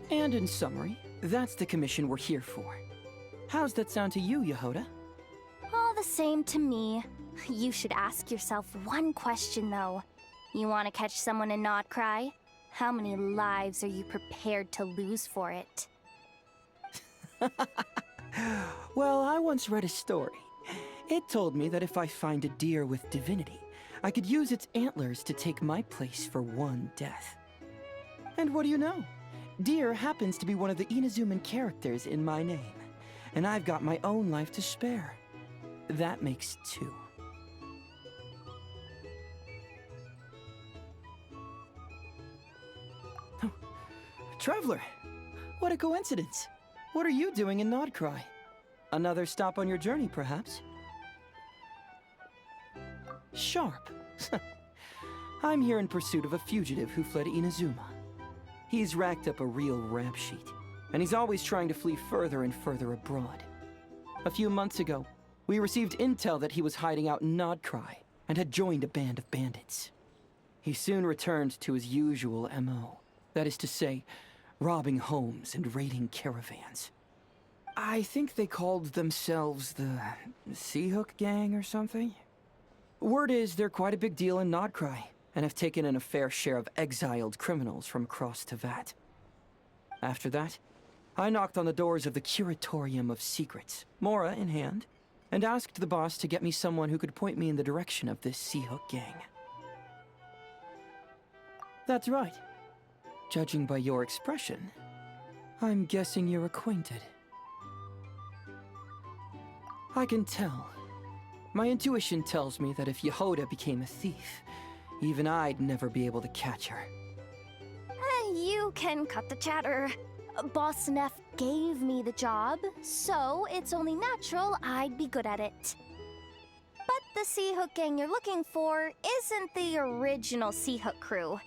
And in summary, that's the commission we're here for. How's that sound to you, Yehoda? All the same to me. You should ask yourself one question, though. You want to catch someone in Nodcry? How many lives are you prepared to lose for it? Well, I once read a story. It told me that if I find a deer with divinity, I could use its antlers to take my place for one death. And what do you know? Deer happens to be one of the Inazuman characters in my name, and I've got my own life to spare. That makes two. Oh, Traveler, what a coincidence. What are you doing in Nodcry? Another stop on your journey, perhaps? Sharp. I'm here in pursuit of a fugitive who fled Inazuma. He's racked up a real rap sheet, and he's always trying to flee further and further abroad. A few months ago, we received intel that he was hiding out in Nodcry and had joined a band of bandits. He soon returned to his usual MO, that is to say, robbing homes and raiding caravans. I think they called themselves the Seahook Gang or something. Word is they're quite a big deal in Nodcry, and have taken in a fair share of exiled criminals from across Tevat. After that, I knocked on the doors of the Curatorium of Secrets, Mora in hand, and asked the boss to get me someone who could point me in the direction of this Seahook Gang. That's right. Judging by your expression, I'm guessing you're acquainted. I can tell. My intuition tells me that if Yehoda became a thief, even I'd never be able to catch her. You can cut the chatter. Boss Neff gave me the job, so it's only natural I'd be good at it. But the Seahook Gang you're looking for isn't the original Seahook crew.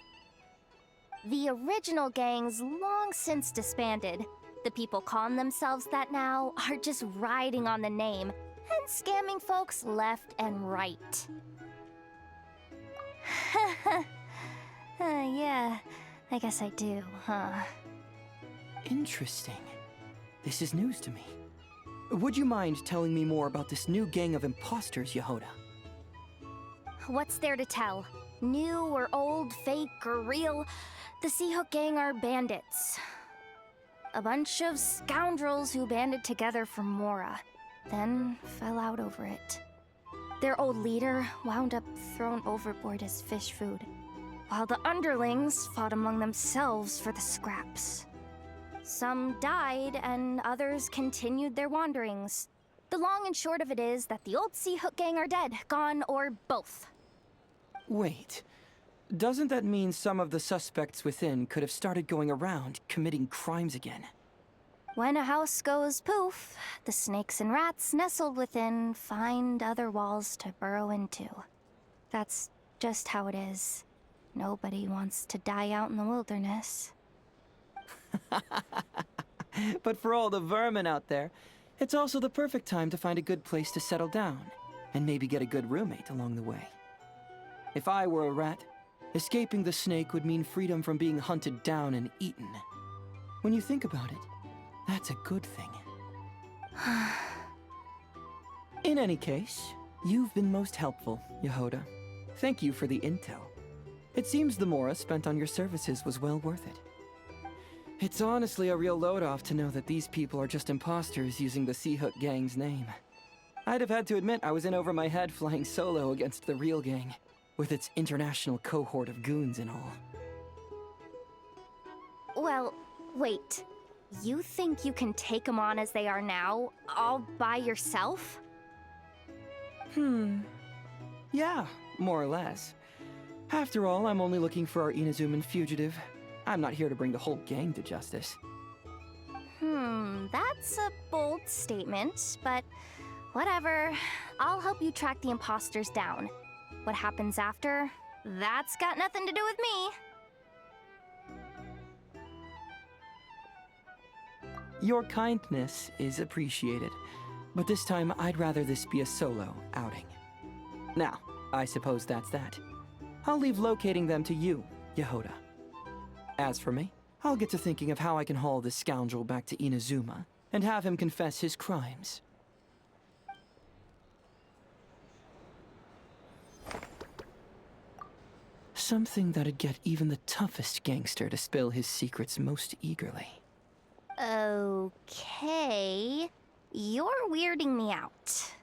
The original gang's long since disbanded. The people calling themselves that now are just riding on the name and scamming folks left and right. Yeah, I guess I do, huh? Interesting. This is news to me. Would you mind telling me more about this new gang of imposters, Yehoda? What's there to tell? New or old, fake or real, the Seahook Gang are bandits. A bunch of scoundrels who banded together for Mora, then fell out over it. Their old leader wound up thrown overboard as fish food, while the underlings fought among themselves for the scraps. Some died, and others continued their wanderings. The long and short of it is that the old Seahook Gang are dead, gone, or both. Wait. Doesn't that mean some of the suspects within could have started going around committing crimes again? When a house goes poof, the snakes and rats nestled within find other walls to burrow into. That's just how it is. Nobody wants to die out in the wilderness. But for all the vermin out there, it's also the perfect time to find a good place to settle down, and maybe get a good roommate along the way. If I were a rat, escaping the snake would mean freedom from being hunted down and eaten. When you think about it, that's a good thing. In any case, you've been most helpful, Yehoda. Thank you for the intel. It seems the Mora spent on your services was well worth it. It's honestly a real load-off to know that these people are just imposters using the Seahook Gang's name. I'd have had to admit I was in over my head flying solo against the real gang, with its international cohort of goons and all. Well, wait. You think you can take them on as they are now, all by yourself? Yeah, more or less. After all, I'm only looking for our Inazuman fugitive. I'm not here to bring the whole gang to justice. That's a bold statement, but whatever. I'll help you track the imposters down. What happens after, that's got nothing to do with me. Your kindness is appreciated, but this time I'd rather this be a solo outing. Now, I suppose that's that. I'll leave locating them to you, Yehoda. As for me, I'll get to thinking of how I can haul this scoundrel back to Inazuma and have him confess his crimes. Something that'd get even the toughest gangster to spill his secrets most eagerly. Okay. You're weirding me out.